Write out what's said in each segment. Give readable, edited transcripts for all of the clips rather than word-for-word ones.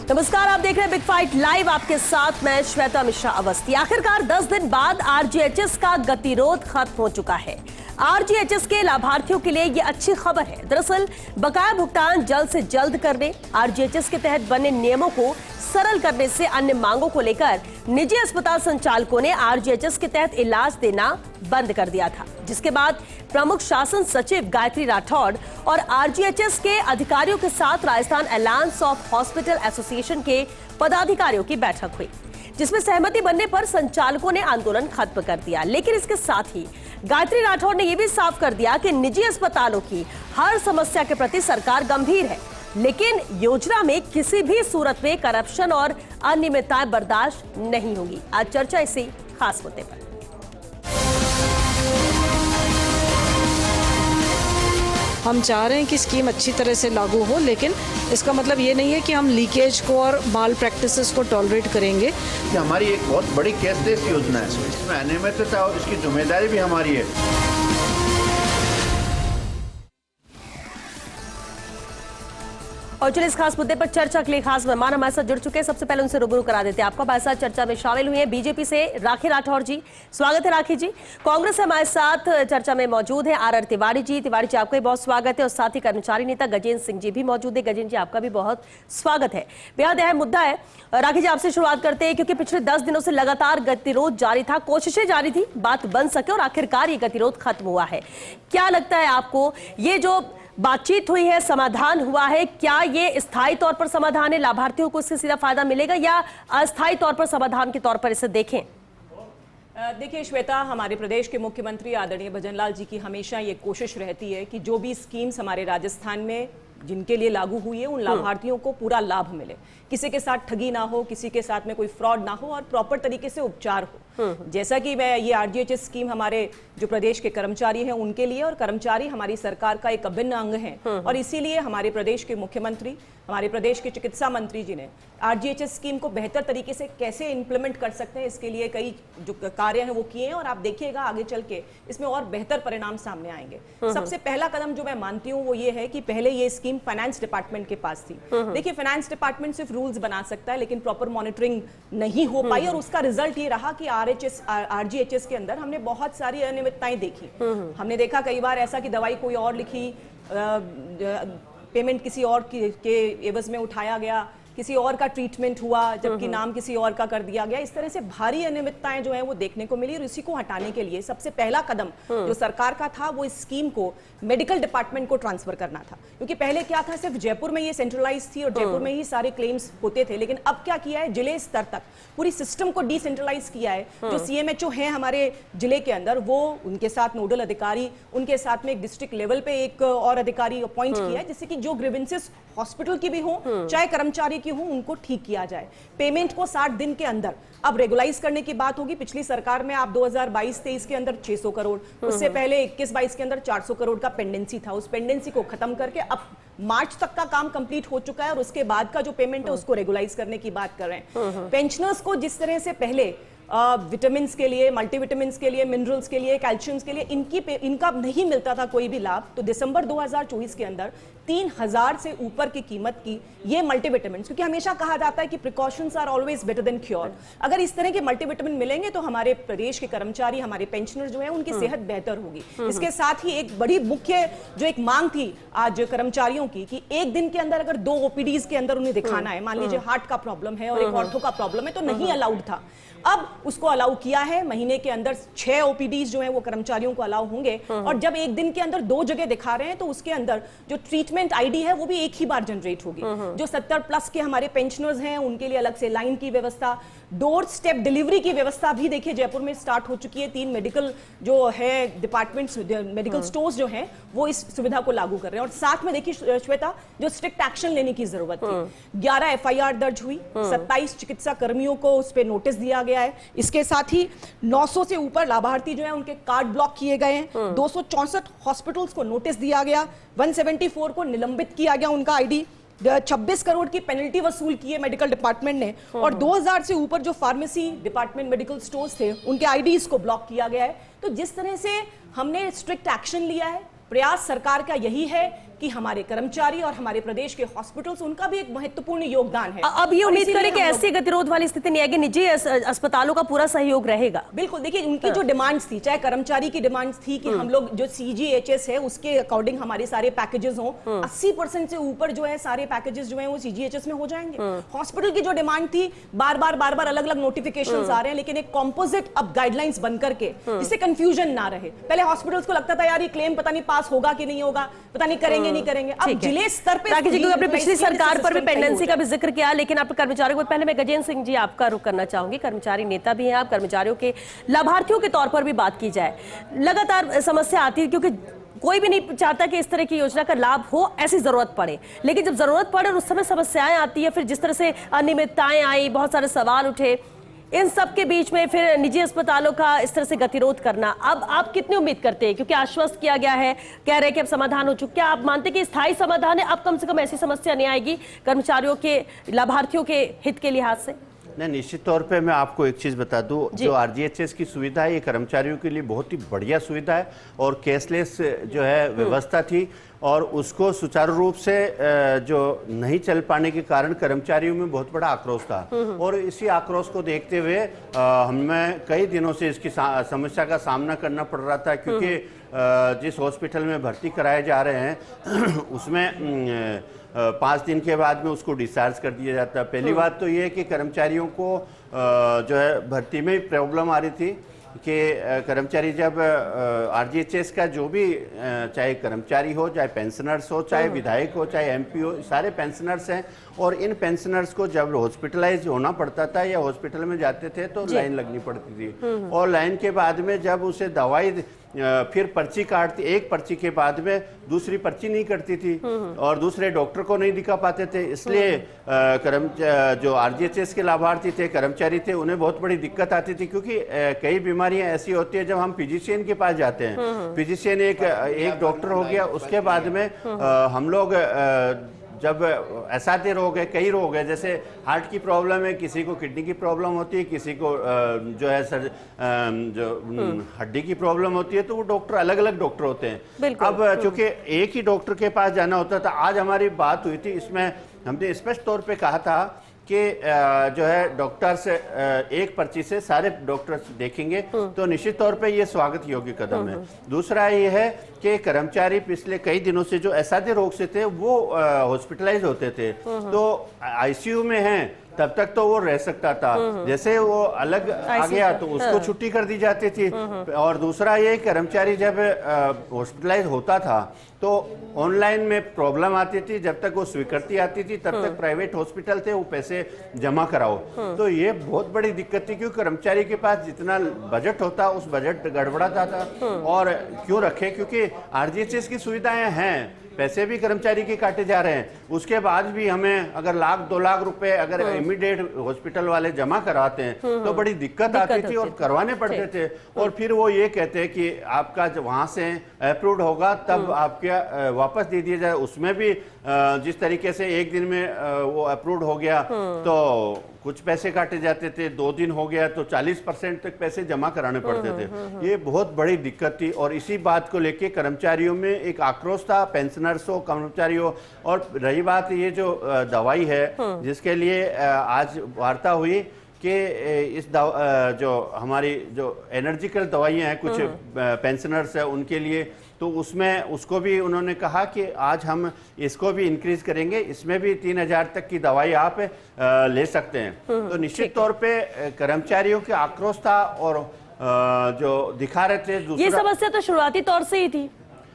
नमस्कार, आप देख रहे हैं बिग फाइट लाइव। आपके साथ मैं श्वेता मिश्रा अवस्थी। आखिरकार 10 दिन बाद आरजीएचएस का गतिरोध खत्म हो चुका है। आरजीएचएस के लाभार्थियों के लिए ये अच्छी खबर है। दरअसल बकाया भुगतान जल्द से जल्द करने, आरजीएचएस के तहत बने नियमों को सरल करने से अन्य मांगों को लेकर निजी अस्पताल संचालकों ने आरजीएचएस के तहत इलाज देना बंद कर दिया था, जिसके बाद प्रमुख शासन सचिव गायत्री राठौड़ और आरजीएचएस के अधिकारियों के साथ Rajasthan alliance of hospital association के पदाधिकारियों की बैठक हुई, जिसमें सहमति बनने पर संचालकों ने आंदोलन खत्म कर दिया। लेकिन इसके साथ ही गायत्री राठौड़ ने यह भी साफ कर दिया कि निजी अस्पतालों की हर समस्या के प्रति सरकार गंभीर है, लेकिन योजना में किसी भी सूरत में करप्शन और अनियमितताएं बर्दाश्त नहीं होगी। आज चर्चा इसी खास मुद्दे पर। हम चाह रहे हैं कि स्कीम अच्छी तरह से लागू हो, लेकिन इसका मतलब ये नहीं है कि हम लीकेज को और माल प्रैक्टिसेस को टॉलरेट करेंगे। कि हमारी एक बहुत बड़ी कैशलेस योजना है, इसमें अनियमितता और इसकी जिम्मेदारी भी हमारी है। और चलिए इस खास मुद्दे पर चर्चा के लिए खास मेहमान हमारे साथ जुड़ चुके हैं। सबसे पहले उनसे रूबरू करा देते हैं। आपका हमारे साथ चर्चा में शामिल हुए हैं बीजेपी से राखी राठौड़ जी, स्वागत है राखी जी। कांग्रेस से हमारे साथ चर्चा में मौजूद है आर तिवारी जी। तिवारी जी, आपका भी बहुत स्वागत है। और साथ ही कर्मचारी नेता गजेंद्र सिंह जी भी मौजूद है। गजेंद्र जी, आपका भी बहुत स्वागत है। बेहद अहम मुद्दा है। राखी जी, आपसे शुरुआत करते हैं, क्योंकि पिछले 10 दिनों से लगातार गतिरोध जारी था, कोशिशें जारी थी बात बन सके, और आखिरकार ये गतिरोध खत्म हुआ है। क्या लगता है आपको, ये जो बातचीत हुई है, समाधान हुआ है, क्या ये स्थायी तौर पर समाधान है? लाभार्थियों को इससे सीधा फायदा मिलेगा या अस्थायी तौर पर समाधान के तौर पर इसे देखें? देखिए श्वेता, हमारे प्रदेश के मुख्यमंत्री आदरणीय भजनलाल जी की हमेशा ये कोशिश रहती है कि जो भी स्कीम्स हमारे राजस्थान में जिनके लिए लागू हुई है, उन लाभार्थियों को पूरा लाभ मिले, किसी के साथ ठगी ना हो, किसी के साथ में कोई फ्रॉड ना हो और प्रॉपर तरीके से उपचार हो। जैसा कि मैं ये आरजीएचएस स्कीम हमारे जो प्रदेश के कर्मचारी हैं उनके लिए, और कर्मचारी हमारी सरकार का एक अभिन्न अंग है, और इसीलिए हमारे प्रदेश के मुख्यमंत्री, हमारे प्रदेश के चिकित्सा मंत्री जी ने आरजीएचएस स्कीम को बेहतर तरीके से कैसे इंप्लीमेंट कर सकते हैं, इसके लिए कई जो कार्य हैं वो किए हैं, और आप देखिएगा आगे चल के इसमें और बेहतर परिणाम सामने आएंगे। सबसे पहला कदम जो मैं मानती हूँ वो ये है कि पहले ये स्कीम फाइनेंस डिपार्टमेंट के पास थी। देखिए, फाइनेंस डिपार्टमेंट सिर्फ रूल्स बना सकता है, लेकिन प्रॉपर मॉनिटरिंग नहीं हो पाई, और उसका रिजल्ट ये रहा कि आरजीएचएस के अंदर हमने बहुत सारी अनियमितताएं देखी। हमने देखा कई बार ऐसा कि दवाई कोई और लिखी, पेमेंट किसी और के एवज में उठाया गया, किसी और का ट्रीटमेंट हुआ जबकि नाम किसी और का कर दिया गया। इस तरह से भारी अनियमितताएं जो है वो देखने को मिली, और इसी को हटाने के लिए सबसे पहला कदम जो सरकार का था वो इस स्कीम को मेडिकल डिपार्टमेंट को ट्रांसफर करना था। क्योंकि पहले क्या था, सिर्फ जयपुर में ये सेंट्रलाइज थी और जयपुर में ही सारे क्लेम्स होते थे, लेकिन अब क्या किया है, जिले स्तर तक पूरी सिस्टम को डिसेंट्रलाइज किया है। जो सीएमएचओ हैं हमारे जिले के अंदर, वो उनके साथ नोडल अधिकारी, उनके साथ में एक डिस्ट्रिक्ट लेवल पे एक और अधिकारी अपॉइंट किया है, जिससे कि जो ग्रीवेंसेस हॉस्पिटल की भी हो चाहे कर्मचारी की हो, उनको ठीक किया जाए। पेमेंट को 60 दिन के अंदर अब रेगुलाइज करने की बात होगी। पिछली सरकार में आप 2022-23 के अंदर 600 करोड़, उससे पहले 21-22 के अंदर 400 करोड़ का पेंडेंसी था। उस पेंडेंसी को खत्म करके अब मार्च तक का काम कंप्लीट हो चुका है, और उसके बाद का जो पेमेंट है उसको रेगुलाइज करने की बात कर रहे हैं। पेंशनर्स को जिस तरह से पहले विटामिन के लिए, मल्टीविटामिन के लिए, मिनरल्स के लिए, कैल्शियम के लिए इनका नहीं मिलता था कोई भी लाभ, तो दिसंबर 2024 के अंदर 3000 से ऊपर की कीमत की ये मल्टीविटामिन, क्योंकि हमेशा कहा जाता है कि precautions are always better than cure. अगर इस तरह के मल्टीविटामिन मिलेंगे तो हमारे प्रदेश के कर्मचारी, हमारे पेंशनर जो है उनकी सेहत बेहतर होगी। इसके साथ ही एक बड़ी मुख्य जो एक मांग थी आज कर्मचारियों की, कि एक दिन के अंदर अगर 2 ओपीडीज के अंदर उन्हें दिखाना है, मान लीजिए हार्ट का प्रॉब्लम है और एक ऑर्थो का प्रॉब्लम है, तो नहीं अलाउड था। अब उसको अलाउ किया है। महीने के अंदर 6 ओपीडीज जो है वो कर्मचारियों को अलाउ होंगे, और जब एक दिन के अंदर 2 जगह दिखा रहे हैं तो उसके अंदर जो ट्रीटमेंट आईडी है वो भी एक ही बार जनरेट होगी। जो 70+ के हमारे पेंशनर्स हैं उनके लिए अलग से लाइन की व्यवस्था, डोर स्टेप डिलीवरी की व्यवस्था भी देखिए जयपुर में स्टार्ट हो चुकी है। 3 मेडिकल जो है डिपार्टमेंट्स, मेडिकल स्टोर्स जो हैं वो इस सुविधा को लागू कर रहे हैं। और साथ में देखिए श्वेता, जो स्ट्रिक्ट एक्शन लेने की जरूरत थी, 11 एफआईआर दर्ज हुई, 27 चिकित्सा कर्मियों को उस पर नोटिस दिया गया है। इसके साथ ही 900 से ऊपर लाभार्थी जो है उनके कार्ड ब्लॉक किए गए हैं। 264 हॉस्पिटल्स को नोटिस दिया गया, 174 को निलंबित किया गया उनका आईडी, 26 करोड़ की पेनल्टी वसूल की है मेडिकल डिपार्टमेंट ने, और 2000 से ऊपर जो फार्मेसी डिपार्टमेंट मेडिकल स्टोर्स थे उनके आईडीज को ब्लॉक किया गया है। तो जिस तरह से हमने स्ट्रिक्ट एक्शन लिया है, प्रयास सरकार का यही है कि हमारे कर्मचारी और हमारे प्रदेश के हॉस्पिटल्स, उनका भी एक महत्वपूर्ण योगदान है। अब ये और उम्मीद इसीलिए करें कि हम लोग- ऐसी गतिरोध वाली स्थिति नहीं आएगी, निजी अस्पतालों का पूरा सहयोग रहेगा। बिल्कुल, देखिए उनकी जो डिमांड्स थी, चाहे कर्मचारी की डिमांड्स थी कि हम लोग जो CGHS है उसके अकॉर्डिंग हमारे सारे पैकेजेस हों, 80% से ऊपर जो है सारे पैकेजेस जो है वो CGHS में हो जाएंगे। हॉस्पिटल की जो डिमांड थी, बार बार अलग अलग नोटिफिकेशंस आ रहे हैं, लेकिन एक कॉम्पोजिट अब गाइडलाइंस बन करके जिससे कंफ्यूजन ना रहे। पहले हॉस्पिटल्स को लगता था यार ये क्लेम पता नहीं पास होगा कि नहीं होगा, पता नहीं करेंगे नहीं करेंगे। अब ठीक है। जिले स्तर पे राकेश जी, क्योंकि आपने पिछली सरकार पर भी सिस्टम सही हो पेंडेंसी का जाए। भी जिक्र किया, लेकिन आप कर्मचारियों को, पहले मैं गजेंद्र सिंह जी आपका रुख करना चाहूंगी, कर्मचारी नेता भी हैं आप, कर्मचारियों के लाभार्थियों के तौर पर भी बात की जाए। लगातार समस्या आती है क्योंकि कोई भी नहीं चाहता कि इस तरह की योजना का लाभ हो, ऐसी जरूरत पड़े, लेकिन जब जरूरत पड़े और उस समय समस्याएं आती है, फिर जिस तरह से अनियमितताएं आई, बहुत सारे सवाल उठे, इन सब के बीच में फिर निजी अस्पतालों का इस तरह से गतिरोध करना, अब आप कितनी उम्मीद करते हैं? क्योंकि आश्वस्त किया गया है, कह रहे हैं कि अब समाधान हो चुका, क्या आप मानते हैं कि स्थायी समाधान है, अब कम से कम ऐसी समस्या नहीं आएगी कर्मचारियों के, लाभार्थियों के हित के लिहाज से? नहीं, निश्चित तौर पे मैं आपको एक चीज़ बता दूं, जो RGHS की सुविधा है ये कर्मचारियों के लिए बहुत ही बढ़िया सुविधा है और कैशलेस जो है व्यवस्था थी, और उसको सुचारू रूप से जो नहीं चल पाने के कारण कर्मचारियों में बहुत बड़ा आक्रोश था। और इसी आक्रोश को देखते हुए हमें कई दिनों से इसकी समस्या का सामना करना पड़ रहा था, क्योंकि जिस हॉस्पिटल में भर्ती कराए जा रहे हैं उसमें 5 दिन के बाद में उसको डिस्चार्ज कर दिया जाता है। पहली बात तो ये है कि कर्मचारियों को जो है भर्ती में प्रॉब्लम आ रही थी कि कर्मचारी जब RGHS का जो भी चाहे कर्मचारी हो, चाहे पेंशनर्स हो, चाहे विधायक हो, चाहे MP हो, सारे पेंशनर्स हैं, और इन पेंशनर्स को जब हॉस्पिटलाइज होना पड़ता था या हॉस्पिटल में जाते थे तो लाइन लगनी पड़ती थी, और लाइन के बाद में जब उसे दवाई फिर पर्ची काटती, एक पर्ची के बाद में दूसरी पर्ची नहीं कटती थी और दूसरे डॉक्टर को नहीं दिखा पाते थे। इसलिए जो RGHS के लाभार्थी थे, कर्मचारी थे, उन्हें बहुत बड़ी दिक्कत आती थी, क्योंकि कई बीमारियां ऐसी होती है जब हम फिजिशियन के पास जाते हैं, फिजिशियन एक डॉक्टर हो गया, उसके बाद में हम लोग जब असाध्य रोग है, कई रोग है, जैसे हार्ट की प्रॉब्लम है, किसी को किडनी की प्रॉब्लम होती है, किसी को जो है जो हड्डी की प्रॉब्लम होती है, तो वो डॉक्टर अलग अलग डॉक्टर होते हैं। अब चूंकि एक ही डॉक्टर के पास जाना होता था, आज हमारी बात हुई थी, इसमें हमने स्पष्ट तौर पे कहा था कि जो है डॉक्टर्स एक पर्ची से सारे डॉक्टर्स देखेंगे, तो निश्चित तौर पे ये स्वागत योग्य कदम है। दूसरा ये है कि कर्मचारी पिछले कई दिनों से जो असाध्य रोग से थे वो हॉस्पिटलाइज होते थे, तो ICU में हैं, तब तक तो वो रह सकता था, जैसे वो अलग आ गया तो उसको छुट्टी कर दी जाती थी। और दूसरा ये कर्मचारी जब हॉस्पिटलाइज होता था तो ऑनलाइन में प्रॉब्लम आती थी, जब तक वो स्वीकृति आती थी तब तक प्राइवेट हॉस्पिटल थे वो पैसे जमा कराओ, तो ये बहुत बड़ी दिक्कत थी, क्योंकि कर्मचारी के पास जितना बजट होता उस बजट गड़बड़ाता था। और क्यों रखे, क्योंकि RGHS की सुविधाएं हैं, पैसे भी कर्मचारी के काटे जा रहे हैं, उसके बाद भी हमें अगर 1-2 लाख रुपए अगर इमीडिएट हॉस्पिटल वाले जमा कराते हैं तो बड़ी दिक्कत आती थी और करवाने पड़ते थे। और फिर वो ये कहते हैं कि आपका जब वहां से अप्रूव्ड होगा तब आपके वापस दे दिया जाए, उसमें भी जिस तरीके से एक दिन में वो अप्रूव्ड हो गया तो कुछ पैसे काटे जाते थे, 2 दिन हो गया तो 40% तक पैसे जमा कराने पड़ते थे। ये बहुत बड़ी दिक्कत थी और इसी बात को लेके कर्मचारियों में एक आक्रोश था, पेंशनर्स हो, कर्मचारियों। और रही बात ये जो दवाई है जिसके लिए आज वार्ता हुई कि इस जो हमारी जो एनर्जिकल दवाइयाँ हैं कुछ पेंशनर्स है उनके लिए, तो उसमें उसको भी उन्होंने कहा कि आज हम इसको भी इंक्रीज करेंगे, इसमें भी 3000 तक की दवाई आप ले सकते हैं। तो निश्चित तौर पे कर्मचारियों के आक्रोश था और जो दिखा रहे थे ये समस्या तो शुरुआती तौर से ही थी।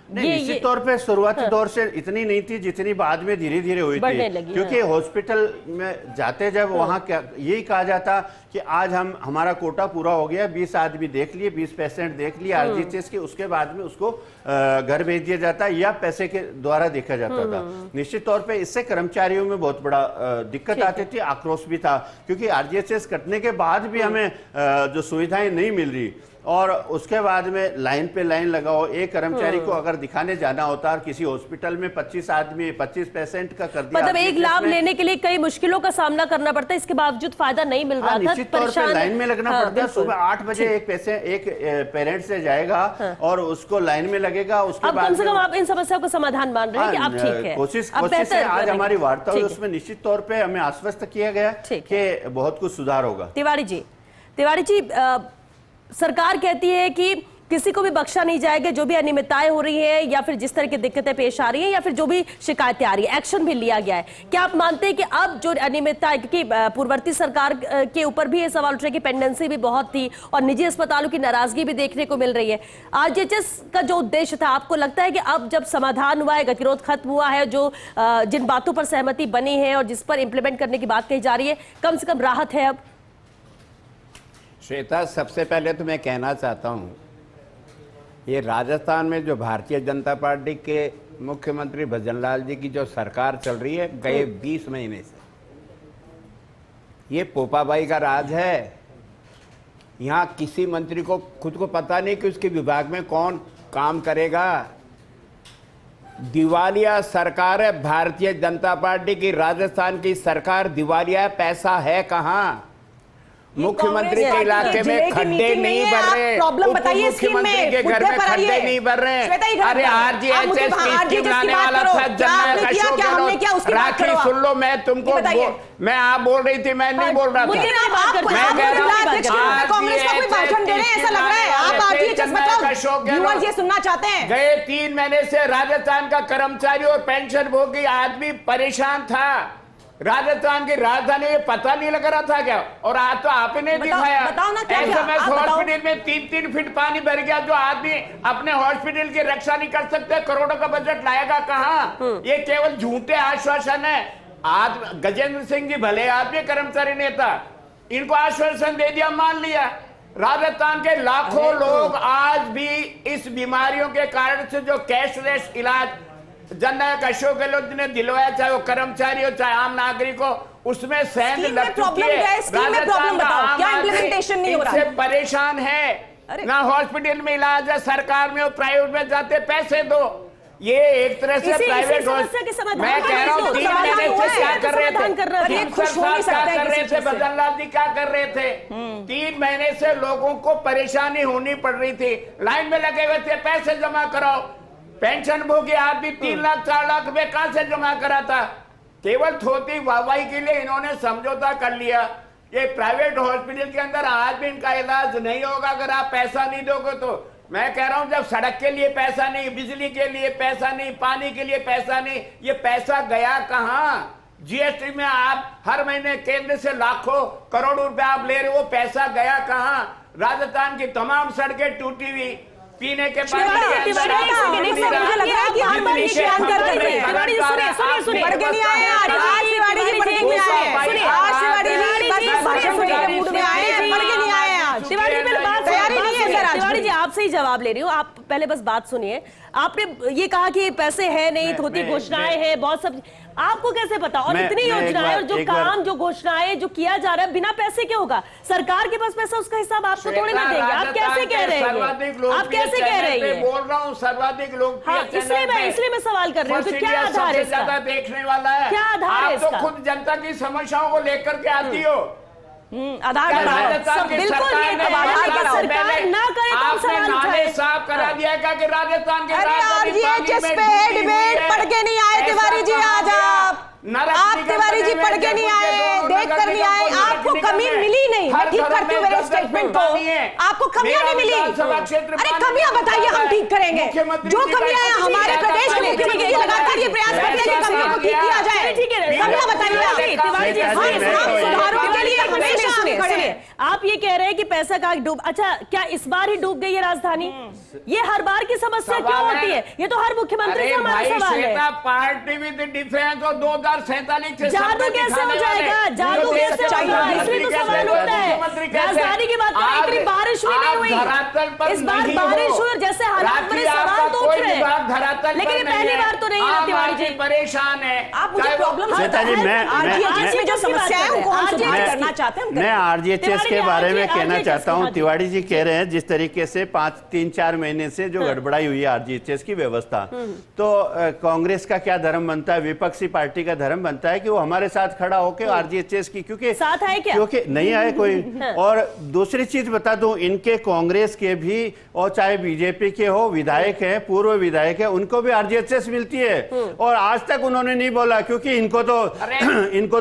नहीं, निश्चित तौर पे शुरुआती दौर से इतनी नहीं थी जितनी बाद में धीरे धीरे हुई थी, क्योंकि हॉस्पिटल में जाते जब वहाँ क्या यही कहा जाता कि आज हमारा कोटा पूरा हो गया, 20 आदमी देख लिए, 20 पेशेंट देख लिए RGHS के, उसके बाद में उसको घर भेज दिया जाता या पैसे के द्वारा देखा जाता था। निश्चित तौर पे इससे कर्मचारियों में बहुत बड़ा दिक्कत आती थी, आक्रोश भी था, क्योंकि RGHS कटने के बाद भी हमें जो सुविधाएं नहीं मिल रही, और उसके बाद में लाइन पे लाइन लगाओ। एक कर्मचारी को अगर दिखाने जाना होता है किसी हॉस्पिटल में 25 आदमी 25 पेशेंट का कर दिया, मतलब एक लाभ लेने के लिए कई मुश्किलों का सामना करना पड़ता है, इसके बावजूद फायदा नहीं मिल रहा था। निश्चित तौर पे लाइन में लगना पड़ता है। सुबह 8 बजे एक पेरेंट से जाएगा और उसको लाइन में लगेगा। उसके बाद कम से कम आप इन समस्याओं का समाधान मान रहे हैं कि आप ठीक है। कोशिश से आज हमारी वार्ता हुई, उसमें निश्चित तौर पे हमें आश्वस्त किया गया कि बहुत कुछ सुधार होगा। तिवारी जी, सरकार कहती है कि किसी को भी बख्शा नहीं जाएगा, जो भी अनियमितताएं हो रही है या फिर जिस तरह की दिक्कतें पेश आ रही हैं या फिर जो भी शिकायतें आ रही है, एक्शन भी लिया गया है। क्या आप मानते हैं कि अब जो अनियमितताएं, क्योंकि पूर्ववर्ती सरकार के ऊपर भी ये सवाल उठ रहा है कि पेंडेंसी भी बहुत थी और निजी अस्पतालों की नाराजगी भी देखने को मिल रही है, आरजीएचएस का जो उद्देश्य था, आपको लगता है कि अब जब समाधान हुआ है, गतिरोध खत्म हुआ है, जो जिन बातों पर सहमति बनी है और जिस पर इंप्लीमेंट करने की बात कही जा रही है, कम से कम राहत है अब? श्वेता, सबसे पहले तो मैं कहना चाहता हूँ, ये राजस्थान में जो भारतीय जनता पार्टी के मुख्यमंत्री भजनलाल जी की जो सरकार चल रही है गए 20 महीने से, ये पोपाबाई का राज है। यहाँ किसी मंत्री को खुद को पता नहीं कि उसके विभाग में कौन काम करेगा। दिवालिया सरकार है भारतीय जनता पार्टी की, राजस्थान की सरकार दिवालिया है। पैसा है कहाँ? मुख्यमंत्री के इलाके में खड्डे नहीं भर रहे, प्रॉब्लम बताइए स्कीम में, मुख्यमंत्री के घर में खड्डे नहीं भर रहे। अरे आरजीएचएस की स्कीम लाने वाला था जनरल अशोक गहलोत। राखी सुन लो, मैं तुमको मैं आप बोल रही थी, मैं नहीं बोल रहा था। मैं कह रहा हूँ कांग्रेस का कोई भाषण दे रहे हैं ऐसा लग रहा है। आप आरजीएचएस बताओ, व्यूअर्स ये सुनना चाहते हैं। गए 3 महीने से राजस्थान का कर्मचारी और पेंशन भोगी आदमी परेशान था। राजस्थान की राजधानी ये पता नहीं लग रहा था क्या? और आज तो आपने दिखाया। बताओ ना क्या एसएमएस हॉस्पिटल में 3-3 फीट पानी भर गया। जो आदमी अपने हॉस्पिटल की रक्षा नहीं कर सकते, करोड़ों का बजट लाएगा कहाँ? ये केवल झूठे आश्वासन है। आज गजेंद्र सिंह जी भले आदमी, कर्मचारी नेता, इनको आश्वासन दे दिया, मान लिया। राजस्थान के लाखों लोग आज भी इस बीमारियों के कारण से जो कैशलेस इलाज जननायक अशोक गहलोत ने दिलवाया, चाहे वो कर्मचारी हो चाहे आम नागरिक हो, उसमें सेंध लग चुकी है। राजस्थान का आम इससे परेशान है। ना हॉस्पिटल में इलाज है, सरकार में और प्राइवेट में जाते पैसे दो। ये एक तरह से प्राइवेट मैं कह रहा हूँ 3 महीने से क्या कर रहे थे भजनलाल जी, क्या कर रहे थे? 3 महीने से लोगों को परेशानी होनी पड़ रही थी, लाइन में लगे हुए थे, पैसे जमा कराओ। पेंशन भोगी आदमी 3 लाख 4 लाख रुपए कहां से जमा करा था? केवल थोती वाहवाही के लिए इन्होंने समझौता कर लिया। ये प्राइवेट हॉस्पिटल के अंदर आज भी इनका इलाज नहीं होगा अगर आप पैसा नहीं दोगे तो। मैं कह रहा हूं, जब सड़क के लिए पैसा नहीं, बिजली के लिए पैसा नहीं, पानी के लिए पैसा नहीं, ये पैसा गया कहां? जीएसटी में आप हर महीने केंद्र से लाखों करोड़ों रुपए आप ले रहे हो, वो पैसा गया कहां? राजस्थान की तमाम सड़कें टूटी हुई, पीने के पानी तिवारी जी, आपसे ही जवाब ले रही हूँ, आप पहले बस बात सुनिए। आपने ये कहा कि पैसे है नहीं, थोड़ी घोषणाएं हैं, बहुत सब, आपको कैसे पता? और इतनी योजनाएं और जो काम, जो घोषणाएं जो किया जा रहा है, बिना पैसे क्या होगा? सरकार के पास पैसा, उसका हिसाब आपको थोड़ी ना देंगे। आप कैसे कह रहे हैं? आप कैसे कह रहे हैं? बोल रहा हूँ सर्वाधिक लोग, इसलिए मैं सवाल कर रही हूँ, तो क्या आधार है इसका? देखने वाला है, क्या आधार है इसका? आप तो खुद जनता की समस्याओं को लेकर के आती हो। आधार बिल्कुल सरकार ना करे तो सवाल उठाए। साफ करा दिया क्या कि राजस्थान के आरजीएचएस पे डिबेट पढ़ के नहीं आए तिवारी जी? आज आप तिवारी जी पढ़ के नहीं आए, देख कर नहीं आए, आपको कमी मिली नहीं। मैं ठीक करती हूँ मेरे स्टेटमेंट को, आपको कमियां नहीं मिली। अरे कमियां बताइए, हम ठीक करेंगे। जो कमियां हैं हमारे प्रदेश के मुख्यमंत्री लगातार ये प्रयास करते हैं कि कमियों को ठीक किया जाए। कमियां बताइए तिवारी जी, सुधारों के लिए हमेशा सुनिए, आप ये कह रहे हैं कि पैसा का डूब, अच्छा क्या इस बार ही डूब गई है राजधानी? ये हर बार की समस्या क्यों होती है? ये तो हर मुख्यमंत्री से हमारा सवाल है। पार्टी विद डिफरेंस और 2047 से जादू कैसे हो जाएगा? जादू कैसे होगा? इसलिए तो सवाल उठता है। राजधानी की बात करें, इतनी बारिश भी नहीं हुई, इस बार बारिश हुई, जैसे हालात बड़े सवाल तो उठ रहे हैं, लेकिन ये पहली बार तो नहीं है। तिवारी जी परेशान है, आप मुझे प्रॉब्लम श्वेता जी, मैं जो समस्या है उनको हम सुधार करना चाहते हैं। आरजीएचएस के बारे में कहना चाहता हूं। तिवारी जी कह रहे हैं जिस तरीके से 3-4 महीने से जो गड़बड़ाई हुई है आरजीएचएस की व्यवस्था, तो कांग्रेस का क्या धर्म बनता है, विपक्षी पार्टी का धर्म बनता है कि वो हमारे साथ खड़ा होकर आरजीएचएस की, क्योंकि साथ है क्या? क्योंकि नहीं आए कोई। और दूसरी चीज बता दूं, इनके कांग्रेस के भी और चाहे बीजेपी के हो विधायक है, पूर्व विधायक है, उनको भी आरजीएचएस मिलती है और आज तक उन्होंने नहीं बोला, क्योंकि इनको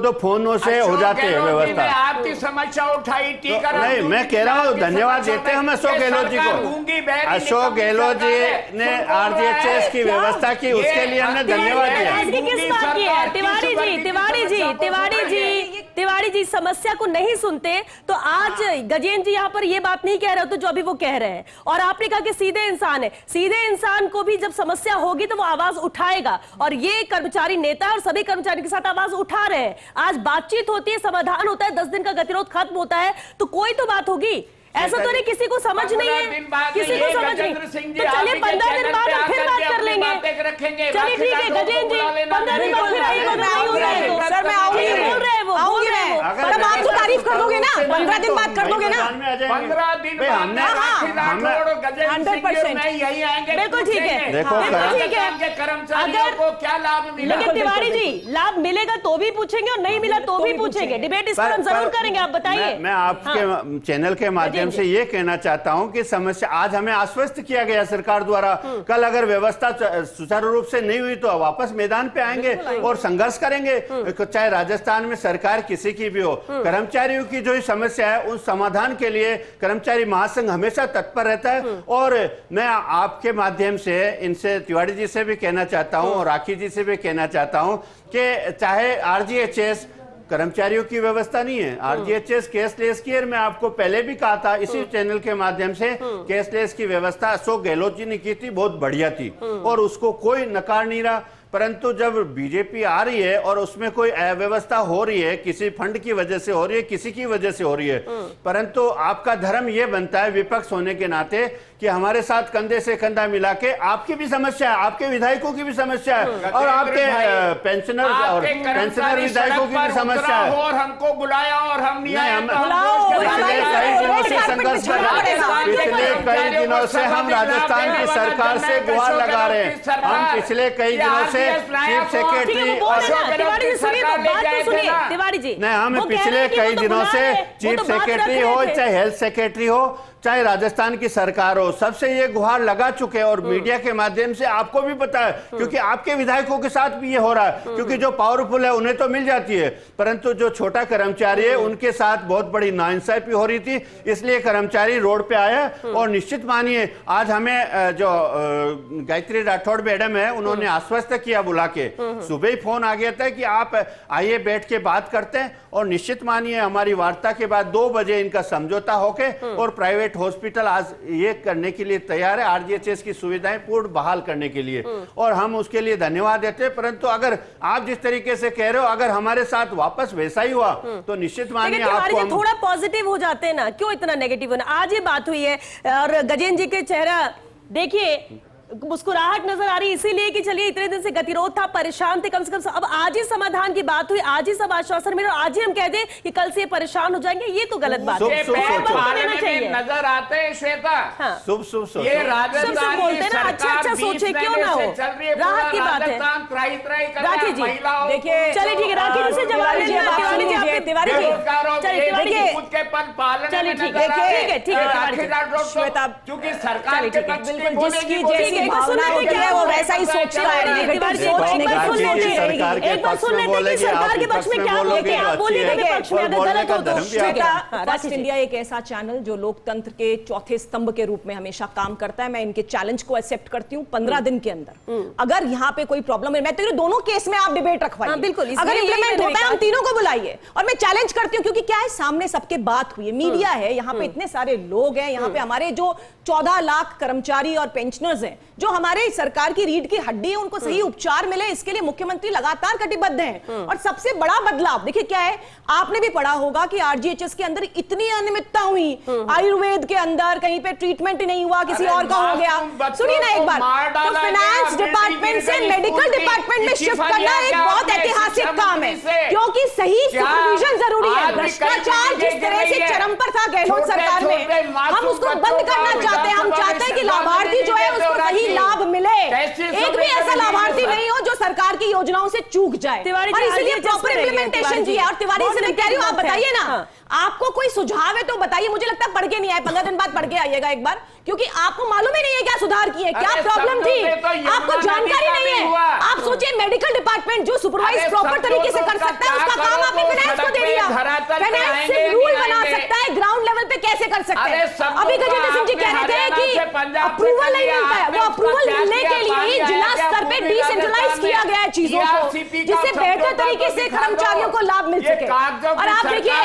तो फोनों से हो जाते हैं व्यवस्था। आपकी समस्या उठाई, नहीं, मैं कह रहा हूँ धन्यवाद देते हैं हम अशोक गहलोत जी को। अशोक गहलोत जी ने आरजीएचएस की व्यवस्था की, उसके लिए हमने धन्यवाद दिया। तिवारी जी समस्या को नहीं सुनते तो आज गजेंद्र जी यहाँ पर ये बात नहीं कह रहे हो तो जो अभी वो कह रहे हैं। और आपने कहा कि सीधे इंसान है, सीधे इंसान को भी जब समस्या होगी तो वो आवाज उठाएगा, और ये कर्मचारी नेता और सभी कर्मचारियों के साथ आवाज उठा रहे हैं। आज बातचीत होती है, समाधान होता है, 10 दिन का गतिरोध खत्म होता है, तो कोई तो बात होगी। ऐसा तो नहीं किसी को समझ नहीं है, किसी को समझ नहीं, तो चलिए 15 दिन बाद हम फिर बात कर लेंगे। चलिए ठीक है गजेंद्र जी, 15 दिन बाद फिर आइएगा। सर मैं आऊंगी, बोल रहे हैं वो, आऊंगी मैं, पर आप तो तारीफ कर दोगे ना, 15 दिन बाद कर दोगे ना, 15 दिन हमने 100% यही आएंगे। बिल्कुल ठीक है, देखो ठीक है। कर्मचारियों को क्या लाभ मिला? लेकिन तिवारी जी लाभ मिलेगा तो भी पूछेंगे और नहीं मिला तो भी पूछेंगे। डिबेट इस पर हम जरूर करेंगे, आप बताइए। मैं आपके चैनल के माध्यम से ये कहना चाहता हूं कि समस्या आज हमें आश्वस्त किया गया सरकार द्वारा, कल अगर व्यवस्था सुचारू रूप से नहीं हुई तो वापस मैदान पे आएंगे और संघर्ष करेंगे, चाहे राजस्थान में सरकार किसी की भी हो। कर्मचारियों की जो समस्या है उस समाधान के लिए कर्मचारी महासंघ हमेशा तत्पर रहता है। और मैं आपके माध्यम से इनसे तिवारी जी से भी कहना चाहता हूं और राखी जी से भी कहना चाहता हूं कि चाहे आरजीएचएस कर्मचारियों की व्यवस्था नहीं है, आरजीएचएस कैशलेस की, मैं आपको पहले भी कहा था इसी चैनल के माध्यम से, कैशलेस की व्यवस्था अशोक गहलोत जी ने की थी, बहुत बढ़िया थी और उसको कोई नकार नहीं रहा। परंतु जब बीजेपी आ रही है और उसमें कोई अव्यवस्था हो रही है, किसी फंड की वजह से हो रही है, किसी की वजह से हो रही है, परंतु आपका धर्म यह बनता है विपक्ष होने के नाते कि हमारे साथ कंधे से कंधा मिला के आपकी भी समस्या है, आपके विधायकों की भी समस्या है और आपके पेंशनर विधायकों की भी समस्या है। और हमको बुलाया और हम नहीं आए। पिछले कई दिनों से संघर्ष कर रहे हैं, पिछले कई दिनों से हम राजस्थान की सरकार से गुहार लगा रहे हैं। हम पिछले कई दिनों से चीफ सेक्रेटरी तिवारी जी नहीं, हमें पिछले कई दिनों से चीफ सेक्रेटरी हो चाहे हेल्थ सेक्रेटरी हो चाहे राजस्थान की सरकार हो, सबसे ये गुहार लगा चुके हैं और मीडिया के माध्यम से आपको भी पता है, क्योंकि आपके विधायकों के साथ भी ये हो रहा है, क्योंकि जो पावरफुल है उन्हें तो मिल जाती है, परंतु जो छोटा कर्मचारी है उनके साथ बहुत बड़ी नाइंसाफी हो रही थी, इसलिए कर्मचारी रोड पे आया। और निश्चित मानिए आज हमें जो गायत्री राठौड़ मैडम है उन्होंने आश्वस्त किया बुला के, सुबह ही फोन आ गया था कि आप आइए बैठ के बात करते हैं, और निश्चित मानिए हमारी वार्ता के बाद 2 बजे इनका समझौता होके और प्राइवेट हॉस्पिटल आज ये करने के लिए तैयार है, आरजीएचएस की सुविधाएं पूर्ण बहाल करने के लिए, और हम उसके लिए धन्यवाद देते हैं। परंतु अगर आप जिस तरीके से कह रहे हो अगर हमारे साथ वापस वैसा ही हुआ तो निश्चित मानिए आपको थोड़ा पॉजिटिव हो जाते हैं ना, क्यों इतना नेगेटिव होना। आज ये बात हुई है और गजेंद्र जी के चेहरा देखिए मुस्कुराहट नजर आ रही, इसीलिए कि चलिए इतने दिन से गतिरोध था, परेशान थे, कम से कम अब आज ही समाधान की बात हुई, आज ही सब आश्वासन मिले और आज ही हम कह दें कि कल से परेशान हो जाएंगे, ये तो गलत बात है। नजर आते हैं श्वेता, शुभ ये राजस्थान बोलते हैं ना, अच्छा सोचे क्यों ना हो, राहत की बात है। राखी जी देखिए, चलिए ठीक है, राखी जी से जवाब लीजिए। तिवारी जी श्वेता, क्योंकि सरकार के पक्ष की जिसकी जैसी भावना होती है वो वैसा ही सोचता है। एक बार सुन लेते कि सरकार के पक्ष में क्या बोलते हैं, आप बोलिए कि पक्ष में अगर गलत हो तो। फर्स्ट इंडिया एक ऐसा चैनल जो लोकतंत्र के चौथे स्तंभ के रूप में हमेशा काम करता है। मैं इनके चैलेंज को एक्सेप्ट करती हूँ, 15 दिन के अंदर अगर यहाँ पे कोई प्रॉब्लम है, मैं तो दोनों केस में आप डिबेट रखवाइए, बिल्कुल अगर इंप्लीमेंट होता है हम तीनों को बुलाइए। और मैं चैलेंज करती हूँ क्योंकि क्या है, सामने सबके बात हुई है, मीडिया है, यहाँ पे इतने सारे लोग हैं, यहाँ पे हमारे जो 14 लाख कर्मचारी और पेंशनर्स हैं जो हमारे सरकार की रीढ़ की हड्डी है, उनको सही उपचार मिले इसके लिए मुख्यमंत्री लगातार कटिबद्ध हैं। और सबसे बड़ा बदलाव देखिए क्या है, आपने भी पढ़ा होगा कि आरजीएचएस के अंदर इतनी अनियमितता हुई, आयुर्वेद के अंदर कहीं पे ट्रीटमेंट ही नहीं हुआ, किसी और का हो गया। सुनिए ना एक बार, तो फाइनेंस डिपार्टमेंट से मेडिकल डिपार्टमेंट में शिफ्ट करना एक बहुत ऐतिहासिक काम है, क्योंकि सही सुपरविजन जरूरी है। भ्रष्टाचार जिस तरह से चरम पर था गहलोत सरकार में, हम उसको बंद करना चाहते हैं। हम चाहते हैं कि लाभार्थी जो है उसको सही लाभ मिले, एक भी ऐसा लाभार्थी नहीं हो जो सरकार की योजनाओं से चूक जाए, और इसीलिए प्रॉपर इम्प्लीमेंटेशन की है। और तिवारी से मैं कह रही हूँ, आप बताइए ना, आपको कोई सुझाव है तो बताइए। मुझे लगता है पढ़ के नहीं आए, 15 दिन बाद पढ़ के आइएगा एक बार, क्योंकि आपको मालूम ही नहीं है क्या सुधार किए, क्या प्रॉब्लम थी, आपको जानकारी नहीं है। आप सोचिए, मेडिकल डिपार्टमेंट जो सुपरवाइज प्रॉपर तरीके से कर सकता है, उसका काम आपने फाइनेंस को दे दिया। फाइनेंस सिर्फ रूल बना सकता है, ग्राउंड लेवल पे कैसे कर सकते हैं। अभी गजेंद्र सिंह जी कह रहे थे कि अप्रूवल नहीं मिलता है, वो अप्रूवल मिलने के लिए ही जिला स्तर पे डिसेंट्रलाइज किया गया है चीजों को, जिससे बेहतर तरीके से कर्मचारियों को लाभ मिल सके। और आप देखिए,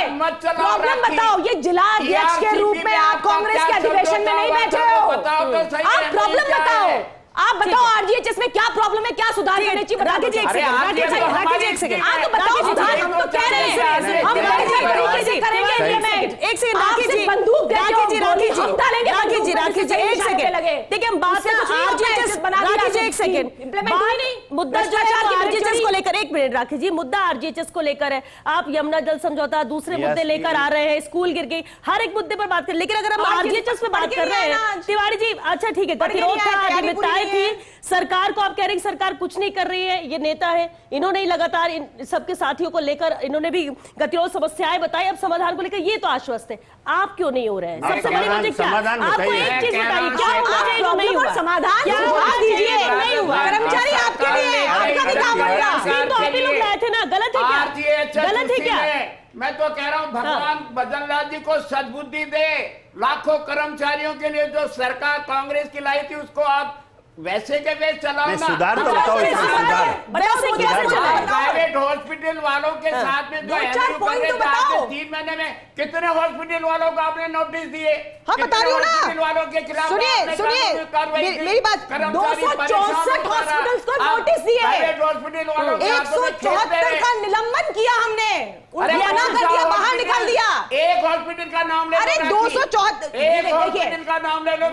प्रॉब्लम बताओ, ये जिला अध्यक्ष के रूप में आप कांग्रेस के अधिवेशन में नहीं बैठे हो, आप प्रॉब्लम बताओ। आप बताओ आरजीएचएस में क्या प्रॉब्लम है, क्या सुधार करने चाहिए। राकेश जी एक सेकंड, आप बताओ सुधार। हम तो कह रहे हैं हम बेहतर तरीके से करेंगे इम्प्लीमेंट। एक सेकंड राकेश जी, बंदूक राकेश जी हम डालेंगे। राकेश जी एक सेकंड लगे, देखिए हम बात से आरजीएचएस बना दिया। राकेश जी एक सेकंड, इम्प्लीमेंट हुई नहीं। मुद्दा जो है आरजीएचएस को लेकर, एक मिनट राकेश जी, मुद्दा आरजीएचएस को लेकर है। आप यमुना जल समझौता, दूसरे मुद्दे लेकर आ रहे हैं, स्कूल गिर गई, हर एक मुद्दे पर बात कर। लेकिन अगर हम आरजीएचएस पे बात कर रहे हैं तिवारी जी, अच्छा ठीक है, गतिरोध था थी सरकार को, आप कह रहे हैं सरकार कुछ नहीं कर रही है, ये नेता है, इन्होंने ही लगातार इन सबके साथियों को लेकर इन्होंने भी गतिरोध समस्याएं बताई, अब समाधान को लेकर ये तो आश्वस्त है, आप क्यों नहीं हो रहे हैं? सबसे बड़ी वजह क्या? आपको एक चीज बताइए, क्या होना चाहिए जो नहीं हुआ? समाधान दीजिए, नहीं हुआ। कर्मचारी आपके लिए, आपका भी काम होगा। तो आप ही लोग लाए थे ना, गलत है क्या? गलत है क्या? मैं तो कह रहा हूँ भगवान भजनलाल जी को सद्बुद्धि दे। लाखों कर्मचारियों के लिए जो सरकार कांग्रेस की लाई थी, उसको आप वैसे के वैसे चलाओ ना। सुधार तो बताओ, प्राइवेट हॉस्पिटल वालों के साथ में जो है 3 महीने में कितने हॉस्पिटल वालों को आपने नोटिस दिए? हाँ बता रही हूँ ना, हॉस्पिटल वालों के खिलाफ सुनिए मेरी बात, 264 हॉस्पिटल्स को नोटिस दिए, प्राइवेट हॉस्पिटल वालों 174 का निलंबन किया हमने, मना कर दिया, बाहर निकाल दिया। एक हॉस्पिटल का नाम ले, अरे 274, एक हॉस्पिटल का नाम ले लो।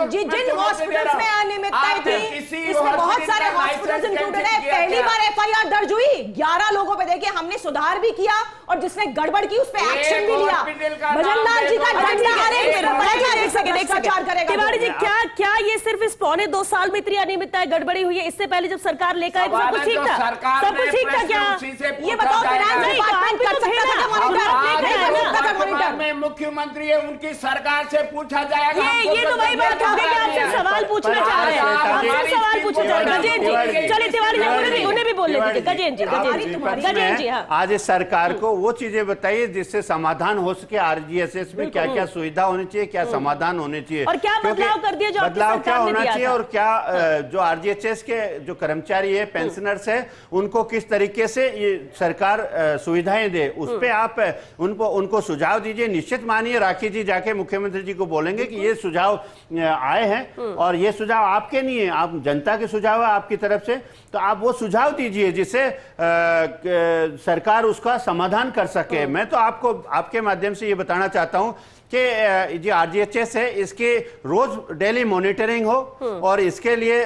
जिन हॉस्पिटल्स में अनियमितताएं थी, इसमें बहुत सारे हॉस्पिटल्स इंक्लूडेड है। पहली बार एफआईआर दर्ज हुई 11 लोगों पे, देखिए हमने सुधार भी किया और जिसने गड़बड़ की उस पे एक्शन भी लिया। भजनलाल जी का तिवारी जी, क्या ये सिर्फ इस पौने 2 साल में इतनी अनियमितताएं गड़बड़ी हुई है? इससे पहले जब सरकार लेकर आई तो सब कुछ ठीक था, सब कुछ ठीक था क्या? ये बताओ, फाइनेंस डिपार्टमेंट कर सकता था मॉनिटर में मुख्यमंत्री है, उनकी सरकार से पूछा जाएगा। ये तो वही बात हो गई कि आपसे सवाल पूछना चाह रहे हैं, आपसे सवाल पूछना चाह रहे हैं। गजेंद्र जी, चलिए तिवारी जी उन्हें भी बोल लेते थे। गजेंद्र जी, आज इस सरकार को वो चीजें बताइए जिससे समाधान हो सके। आरजीएचएस में क्या क्या सुविधा होनी चाहिए, क्या समाधान होने चाहिए, और क्या बदलाव कर दिया, जो बदलाव क्या होना चाहिए, और क्या जो आरजीएचएस के जो कर्मचारी है, पेंशनर्स है, उनको किस तरीके से ये सरकार सुविधाएं दे, उस पे आप उनको सुझाव दीजिए। निश्चित मानिए राखी जी जाके मुख्यमंत्री जी को बोलेंगे कि ये सुझाव आए हैं और ये सुझाव आपके नहीं है, आप जनता के सुझाव है आपकी तरफ से, तो आप वो सुझाव दीजिए जिससे सरकार उसका समाधान कर सके। मैं तो आपको आपके माध्यम से ये बताना चाहता हूं कि जो आरजीएचएस है इसकी रोज डेली मॉनिटरिंग हो और इसके लिए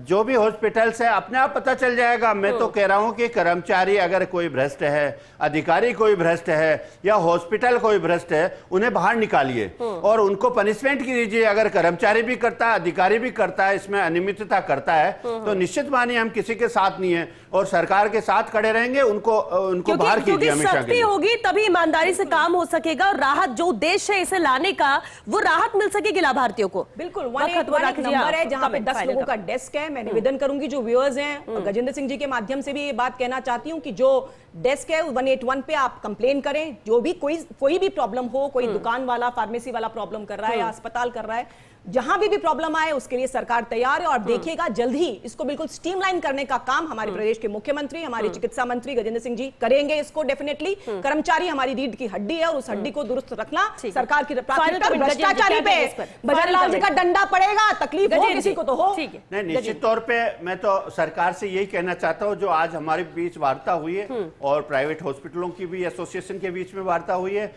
जो भी हॉस्पिटल्स है अपने आप पता चल जाएगा। मैं तो कह रहा हूं कि कर्मचारी अगर कोई भ्रष्ट है, अधिकारी कोई भ्रष्ट है या हॉस्पिटल कोई भ्रष्ट है, उन्हें बाहर निकालिए और उनको पनिशमेंट कीजिए। अगर कर्मचारी भी करता है, अधिकारी भी करता है, इसमें अनियमितता करता है, तो निश्चित मानिए हम किसी के साथ नहीं है और सरकार के साथ खड़े रहेंगे। उनको बाहर कीजिए हमेशा के लिए। होगी तभी ईमानदारी से काम हो सकेगा और राहत जो उद्देश्य है इसे लाने का, वो राहत मिल सकेगी लाभार्थियों को। बिल्कुल, 181 नंबर है जहां पे 10 लोगों का डेस्क है। मैं निवेदन करूंगी जो व्यूअर्स हैं, गजेंद्र सिंह जी के माध्यम से भी ये बात कहना चाहती हूं कि जो डेस्क है 181 पे आप कंप्लेन करें, जो भी कोई भी प्रॉब्लम हो, कोई दुकान वाला, फार्मेसी वाला प्रॉब्लम कर रहा है या अस्पताल कर रहा है, जहां भी प्रॉब्लम आए उसके लिए सरकार तैयार है। और देखिएगा जल्द ही इसको बिल्कुल स्ट्रीमलाइन करने का काम हमारे प्रदेश के मुख्यमंत्री, हमारे चिकित्सा मंत्री गजेंद्र सिंह जी करेंगे इसको डेफिनेटली। कर्मचारी हमारी रीढ़ की हड्डी है और उस हड्डी को दुरुस्त रखना सरकार की प्राथमिकता। भ्रष्टाचारी पे भजनलाल जी का डंडा पड़ेगा, तकलीफ हो किसी को तो हो। नहीं, निश्चित तौर पे मैं तो सरकार से यही कहना चाहता हूं, जो आज हमारे बीच वार्ता हुई है और प्राइवेट हॉस्पिटलों की भी एसोसिएशन के बीच में वार्ता हुई है,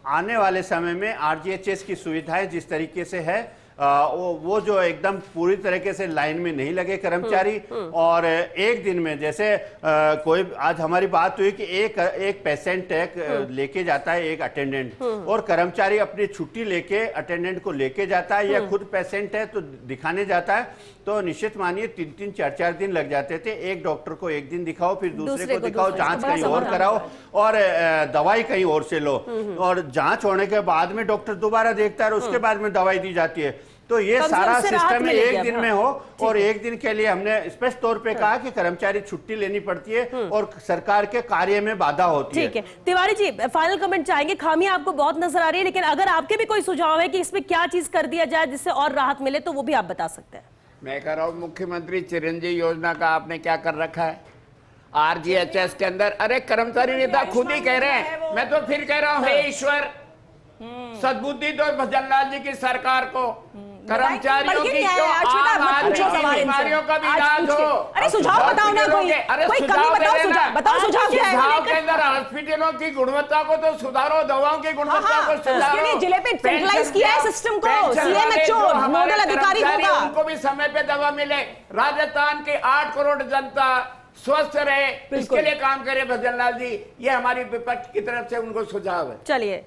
आने वाले समय में आरजीएचएस की सुविधाएं जिस तरीके से है वो जो एकदम पूरी तरीके से लाइन में नहीं लगे कर्मचारी, और एक दिन में जैसे कोई आज हमारी बात हुई कि एक पेशेंट लेके जाता है एक अटेंडेंट, और कर्मचारी अपनी छुट्टी लेके अटेंडेंट को लेके जाता है, या खुद पेशेंट है तो दिखाने जाता है, तो निश्चित मानिए 3-3, 4-4 दिन लग जाते थे। एक डॉक्टर को एक दिन दिखाओ, फिर दूसरे को दिखाओ, जांच कहीं और कराओ, और दवाई कहीं और से लो, और जांच होने के बाद में डॉक्टर दोबारा देखता है और उसके बाद में दवाई दी जाती है। तो ये सारा सिस्टम एक दिन में हो, और एक दिन के लिए हमने स्पष्ट तौर पे कहा कि कर्मचारी छुट्टी लेनी पड़ती है और सरकार के कार्य में बाधा होती है। ठीक है, तिवारी जी फाइनल कमेंट चाहेंगे। खामियां आपको बहुत नजर आ रही है, लेकिन अगर आपके भी कोई सुझाव है कि इसमें क्या चीज कर दिया जाए जिससे और राहत मिले, तो वो भी आप बता सकते हैं। मैं कह रहा हूँ मुख्यमंत्री चिरंजीवी योजना का आपने क्या कर रखा है आरजीएचएस के अंदर? अरे कर्मचारी नेता खुद ही कह रहे हैं, मैं तो फिर कह रहा हूँ हे ईश्वर सद्बुद्धि दो भजनलाल जी की सरकार को, कर्मचारियों की क्यों आम आदमी की बीमारियों का भी इलाज हो। अरे सुझाव बताओ ना, कोई कमी बताओ सुझाव क्या है? सुझाव के अंदर हॉस्पिटलों की गुणवत्ता को तो सुधारो, दवाओं की गुणवत्ता को सुधारो, जिले पे सेंट्रलाइज किया है सिस्टम को, सीएमएचओ नोडल अधिकारी होगा, उनको भी समय पे दवा मिले। राजस्थान के 8 करोड़ जनता स्वस्थ रहे, इसके लिए काम करे भजनलाल जी। ये हमारी विपक्ष की तरफ से उनको सुझाव है। चलिए,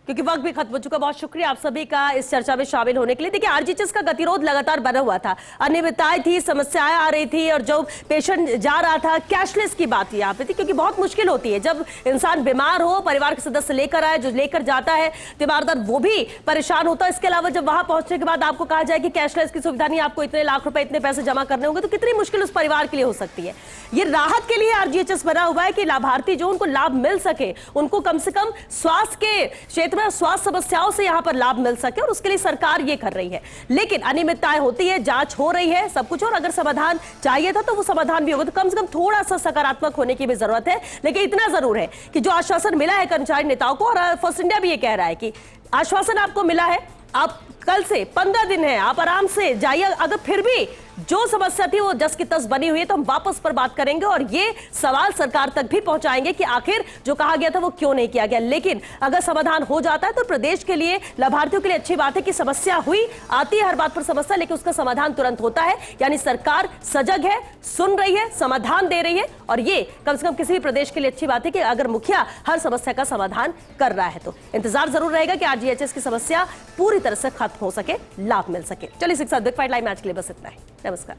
क्योंकि वक्त भी खत्म हो चुका, बहुत शुक्रिया आप सभी का इस चर्चा में शामिल होने के लिए। देखिए, आरजीएचएस का गतिरोध लगातार बना हुआ था, अनियमितताएं थी, समस्याएं आ रही थी, और जो पेशेंट जा रहा था, कैशलेस की बात यहाँ पे थी, क्योंकि बहुत मुश्किल होती है जब इंसान बीमार हो, परिवार के सदस्य लेकर आए, जो लेकर जाता है तीमारदार वो भी परेशान होता है। इसके अलावा जब वहां पहुंचने के बाद आपको कहा जाए कि कैशलेस की सुविधा नहीं, आपको इतने लाख रुपए, इतने पैसे जमा करने होंगे, तो कितनी मुश्किल उस परिवार के लिए हो सकती है। ये राहत के लिए आरजीएचएस बना हुआ है कि लाभार्थी जो उनको लाभ मिल सके, उनको कम से कम स्वास्थ्य के क्षेत्र में स्वास्थ्य समस्याओं से यहां पर लाभ मिल सके, और उसके लिए सरकार ये कर रही है। लेकिन अनियमितताएं होती है, जांच हो रही है, सब कुछ, और अगर समाधान चाहिए था तो वो समाधान भी होगा। तो कम से कम थोड़ा सा सकारात्मक होने की भी जरूरत है। लेकिन इतना जरूर है कि जो आश्वासन मिला है कर्मचारी नेताओं को, और फर्स्ट इंडिया भी ये कह रहा है कि आश्वासन आपको मिला है, आप कल से 15 दिन है, आप आराम से जाइए। अगर फिर भी जो समस्या थी वो जस की तस बनी हुई है, तो हम वापस पर बात करेंगे और ये सवाल सरकार तक भी पहुंचाएंगे कि आखिर जो कहा गया था वो क्यों नहीं किया गया। लेकिन अगर समाधान हो जाता है तो प्रदेश के लिए, लाभार्थियों के लिए अच्छी बात है कि समस्या हुई, आती है हर बात पर समस्या, लेकिन उसका समाधान तुरंत होता है। यानी सरकार सजग है, सुन रही है, समाधान दे रही है, और ये कम से कम किसी भी प्रदेश के लिए अच्छी बात है कि अगर मुखिया हर समस्या का समाधान कर रहा है। तो इंतजार जरूर रहेगा कि आरजीएचएस की समस्या पूरी तरह से खत्म हो सके, लाभ मिल सके। चलिए, इसी के साथ बिग फाइट लाइव मैच के लिए बस इतना ही। नमस्कार।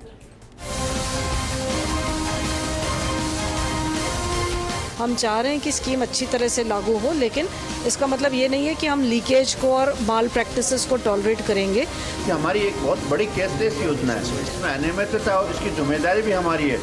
हम चाह रहे हैं कि स्कीम अच्छी तरह से लागू हो, लेकिन इसका मतलब ये नहीं है कि हम लीकेज को और माल प्रैक्टिसेस को टॉलरेट करेंगे। कि हमारी एक बहुत बड़ी कैशलेस योजना है, इसमें अनियमितता और इसकी जिम्मेदारी भी हमारी है।